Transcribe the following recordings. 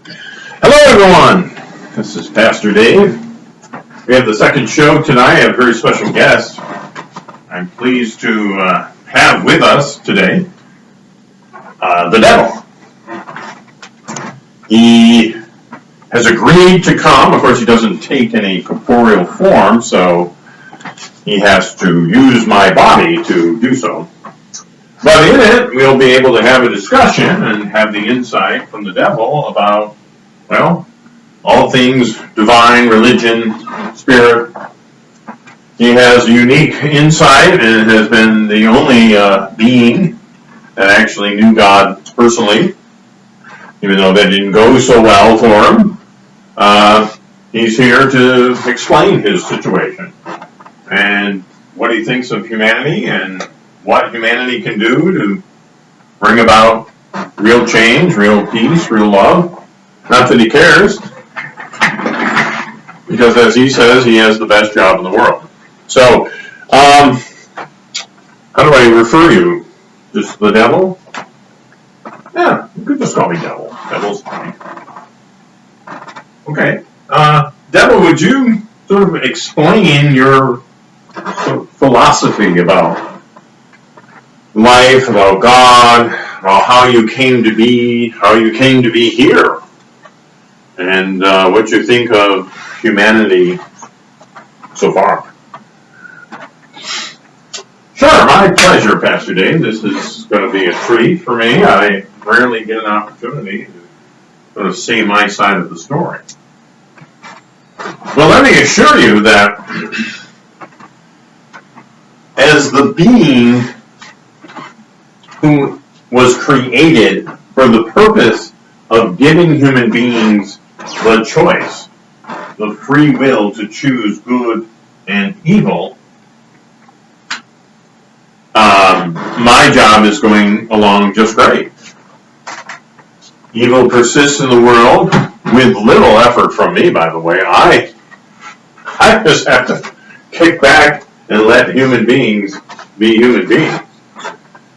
Hello, everyone. This is Pastor Dave. We have the second show tonight. I have a very special guest. I'm pleased to have with us today the devil. He has agreed to come. Of course, he doesn't take any corporeal form, so he has to use my body to do so. But in it, we'll be able to have a discussion and have the insight from the devil about, well, all things divine, religion, spirit. He has unique insight and has been the only being that actually knew God personally, even though that didn't go so well for him. He's here to explain his situation and what he thinks of humanity and what humanity can do to bring about real change, real peace, real love. Not that he cares, because as he says, he has the best job in the world. So, how do I refer you? Just the devil? Yeah, you could just call me devil. Devil's fine. Okay. Devil, would you sort of explain your sort of philosophy about life, about God, about how you came to be here, and what you think of humanity so far? Sure, my pleasure, Pastor Dave. This is going to be a treat for me. I rarely get an opportunity to sort of say my side of the story. Well, let me assure you that as the being who was created for the purpose of giving human beings the choice, the free will to choose good and evil, my job is going along just great. Evil persists in the world with little effort from me, by the way. I just have to kick back and let human beings be human beings.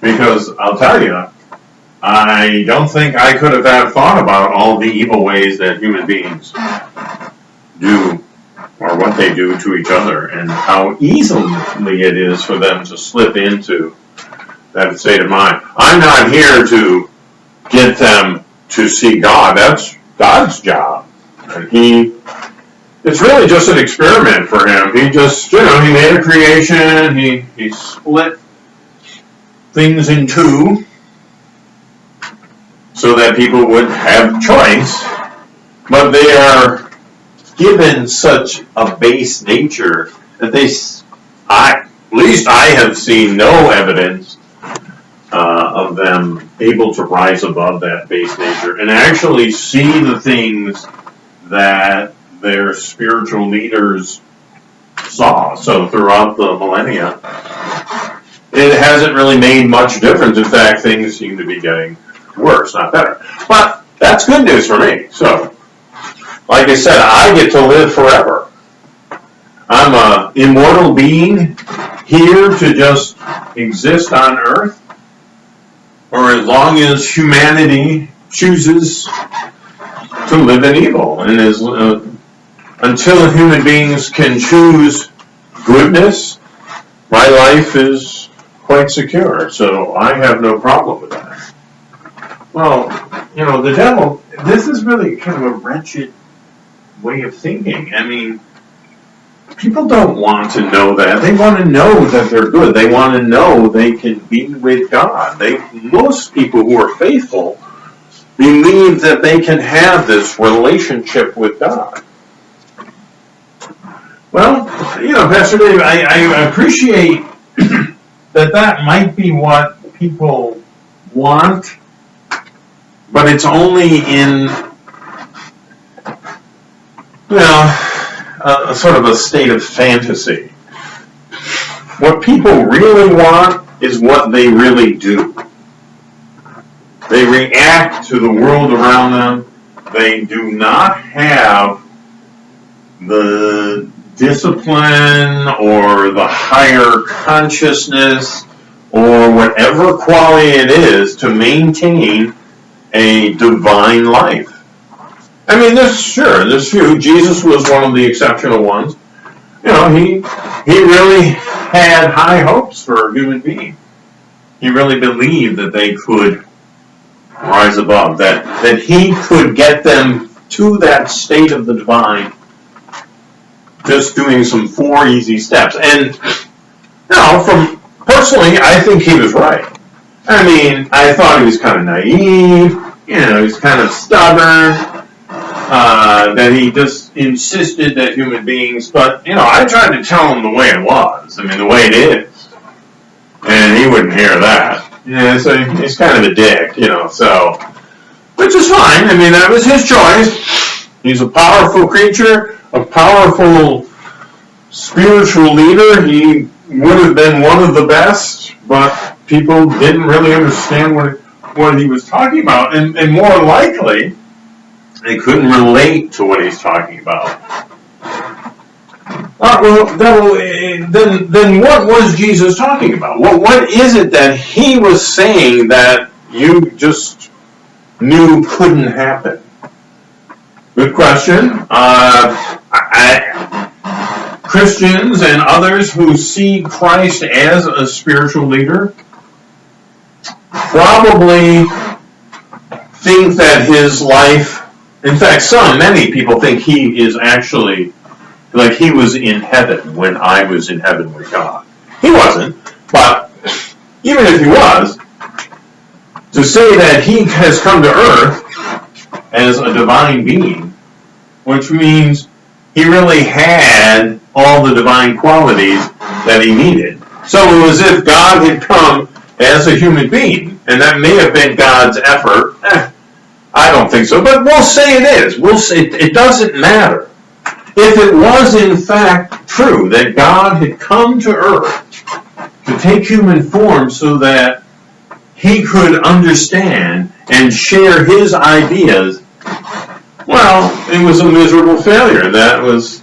Because I'll tell you, I don't think I could have thought about all the evil ways that human beings do, or what they do to each other, and how easily it is for them to slip into that state of mind. I'm not here to get them to see God. That's God's job. And it's really just an experiment for him. He just, he made a creation, he split things in two so that people would have choice, but they are given such a base nature that at least I have seen no evidence of them able to rise above that base nature and actually see the things that their spiritual leaders saw. So throughout the millennia, it hasn't really made much difference. In fact, things seem to be getting worse, not better. But that's good news for me. So, like I said, I get to live forever. I'm an immortal being here to just exist on Earth, or as long as humanity chooses to live in evil. And until human beings can choose goodness, my life is quite secure, so I have no problem with that. Well, the devil, this is really kind of a wretched way of thinking. I mean, people don't want to know that. They want to know that they're good. They want to know they can be with God. Most people who are faithful believe that they can have this relationship with God. Well, Pastor Dave, I appreciate that might be what people want, but it's only in, a sort of a state of fantasy. What people really want is what they really do. They react to the world around them. They do not have the discipline or the higher consciousness or whatever quality it is to maintain a divine life. I mean, there's few. Jesus was one of the exceptional ones. You know, he really had high hopes for human beings. He really believed that they could rise above, that he could get them to that state of the divine just doing some 4 easy steps. And, you know, personally, I think he was right. I mean, I thought he was kind of naive, you know, he's kind of stubborn, that he just insisted that human beings, but, you know, I tried to tell him the way it was, I mean, the way it is, and he wouldn't hear that. Yeah, so he's kind of a dick, you know, so, which is fine, I mean, that was his choice. He's a powerful creature, a powerful spiritual leader. He would have been one of the best, but people didn't really understand what he was talking about, and more likely, they couldn't relate to what he's talking about. Then what was Jesus talking about? What is it that he was saying that you just knew couldn't happen? Good question. Christians and others who see Christ as a spiritual leader probably think that his life, in fact, many people think he is actually, like he was in heaven when I was in heaven with God. He wasn't, but even if he was, to say that he has come to earth as a divine being, which means he really had all the divine qualities that he needed. So it was as if God had come as a human being, and that may have been God's effort. I don't think so, but we'll say it is. We'll say it doesn't matter. If it was in fact true that God had come to earth to take human form so that he could understand and share his ideas, well, it was a miserable failure. That was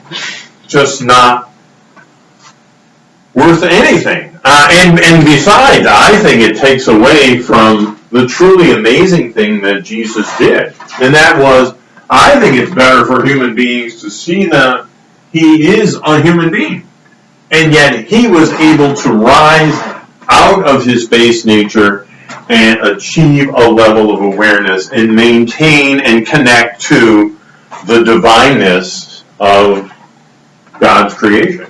just not worth anything. And besides, I think it takes away from the truly amazing thing that Jesus did. And that was, I think it's better for human beings to see that he is a human being. And yet he was able to rise out of his base nature and achieve a level of awareness and maintain and connect to the divineness of God's creation.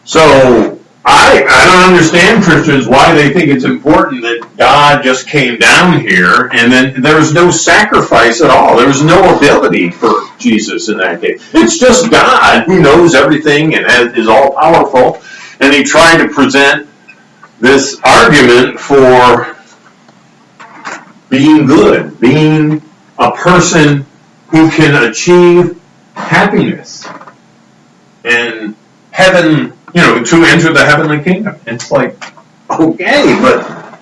So I don't understand Christians why they think it's important that God just came down here and then there was no sacrifice at all. There was no ability for Jesus in that case. It's just God who knows everything and is all powerful, and he tried to present this argument for being good, being a person who can achieve happiness and heaven, you know, to enter the heavenly kingdom. It's like, okay, but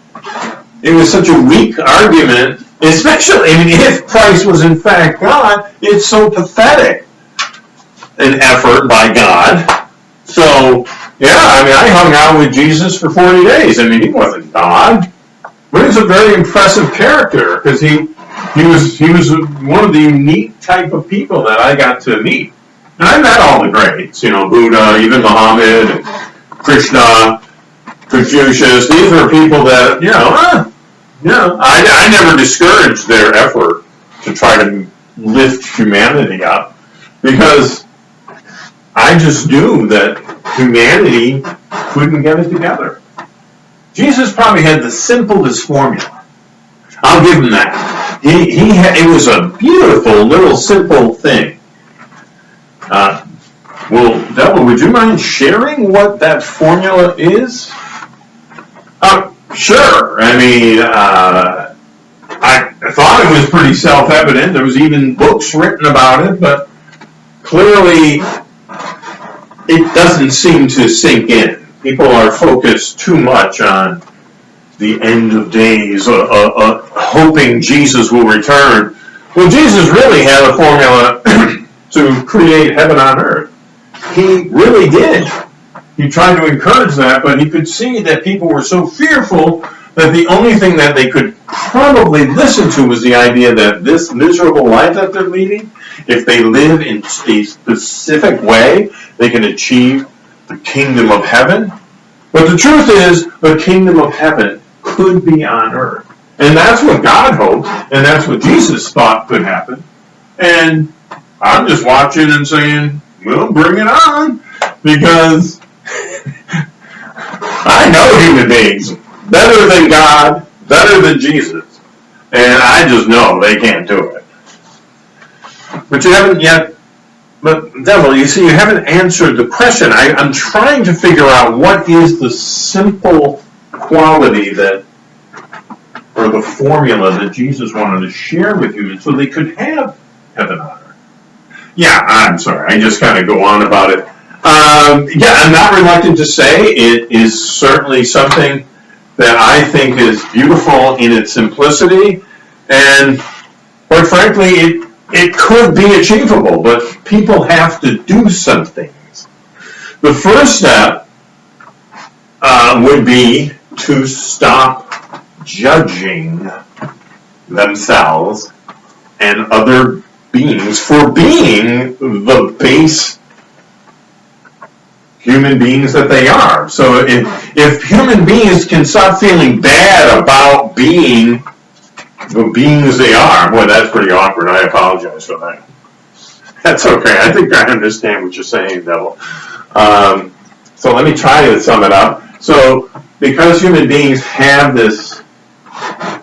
it was such a weak argument, especially, I mean, if Christ was in fact God, it's so pathetic an effort by God. So, yeah, I mean, I hung out with Jesus for 40 days. I mean, he wasn't God, but he's a very impressive character because he was one of the unique type of people that I got to meet. And I met all the greats, you know, Buddha, even Muhammad, and Krishna, Confucius. These were people that, I never discouraged their effort to try to lift humanity up because I just knew that humanity couldn't get it together. Jesus probably had the simplest formula. I'll give him that. It was a beautiful little simple thing. Well, Devil, would you mind sharing what that formula is? Sure. I mean, I thought it was pretty self-evident. There was even books written about it, but clearly it doesn't seem to sink in. People are focused too much on the end of days, hoping Jesus will return. Well, Jesus really had a formula to create heaven on earth. He really did. He tried to encourage that, but he could see that people were so fearful that the only thing that they could probably listen to was the idea that this miserable life that they're leading, if they live in a specific way, they can achieve the kingdom of heaven. But the truth is, the kingdom of heaven could be on earth. And that's what God hoped, and that's what Jesus thought could happen. And I'm just watching and saying, well, bring it on, because I know human beings better than God, better than Jesus, and I just know they can't do it. But you haven't yet, but Devil, you see, you haven't answered the question. I'm trying to figure out what is the simple quality that, or the formula that Jesus wanted to share with humans so they could have heaven on earth. Yeah, I'm sorry, I just kind of go on about it. Yeah, I'm not reluctant to say it is certainly something that I think is beautiful in its simplicity, and quite frankly, it could be achievable, but people have to do some things. The first step would be to stop judging themselves and other beings for being the base human beings that they are. So if human beings can stop feeling bad about being the beings they are, boy, that's pretty awkward. I apologize for that. That's okay. I think I understand what you're saying, Devil. So let me try to sum it up. So because human beings have this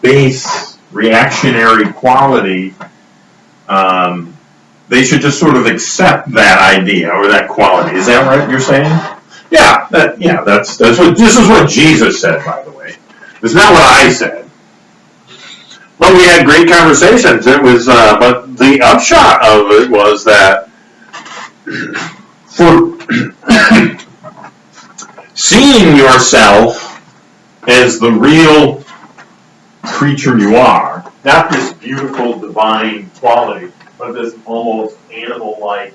base reactionary quality, they should just sort of accept that idea or that quality. Is that right? You're saying? Yeah. That's what. This is what Jesus said, by the way. It's not what I said. But we had great conversations. It was, but the upshot of it was that for seeing yourself as the real creature you are, not this beautiful divine quality, but this almost animal-like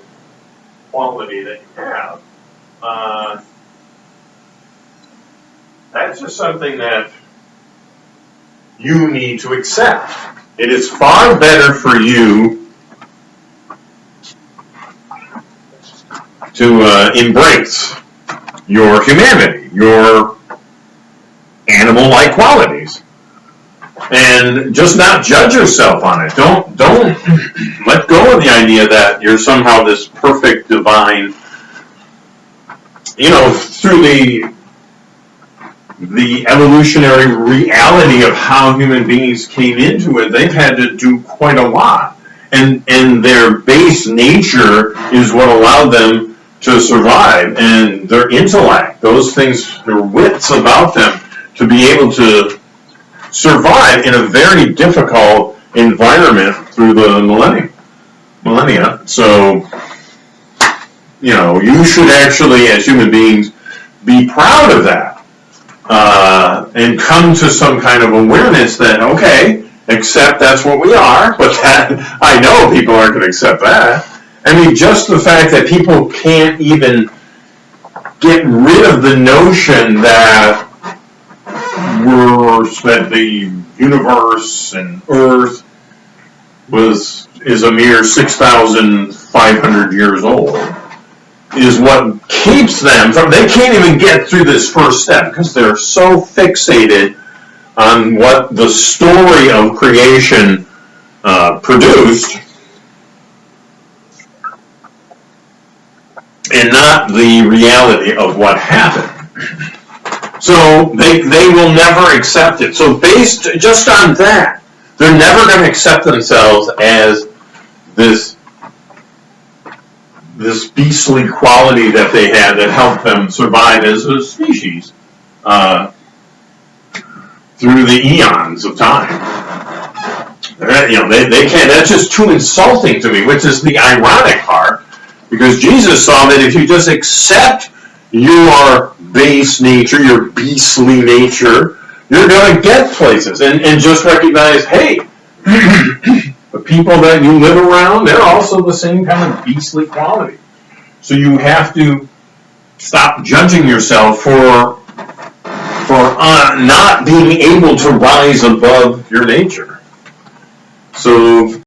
quality that you have, that's just something that you need to accept. It is far better for you to embrace your humanity, your animal-like qualities, and just not judge yourself on it. Don't let go of the idea that you're somehow this perfect divine. Through the evolutionary reality of how human beings came into it, they've had to do quite a lot, and their base nature is what allowed them to survive, and their intellect, those things, their wits about them, to be able to survive in a very difficult environment through the millennia. So, you should actually, as human beings, be proud of that, and come to some kind of awareness that, okay, accept that's what we are, but that, I know people aren't going to accept that. I mean, just the fact that people can't even get rid of the notion that the universe and Earth is a mere 6,500 years old is what keeps them from. They can't even get through this first step because they're so fixated on what the story of creation produced, and not the reality of what happened. So they will never accept it. So based just on that, they're never going to accept themselves as this beastly quality that they had that helped them survive as a species through the eons of time. They can't. That's just too insulting to me, which is the ironic part, because Jesus saw that if you just accept your base nature, your beastly nature, you're going to get places, and just recognize, hey, the people that you live around, they're also the same kind of beastly quality. So you have to stop judging yourself for not being able to rise above your nature. So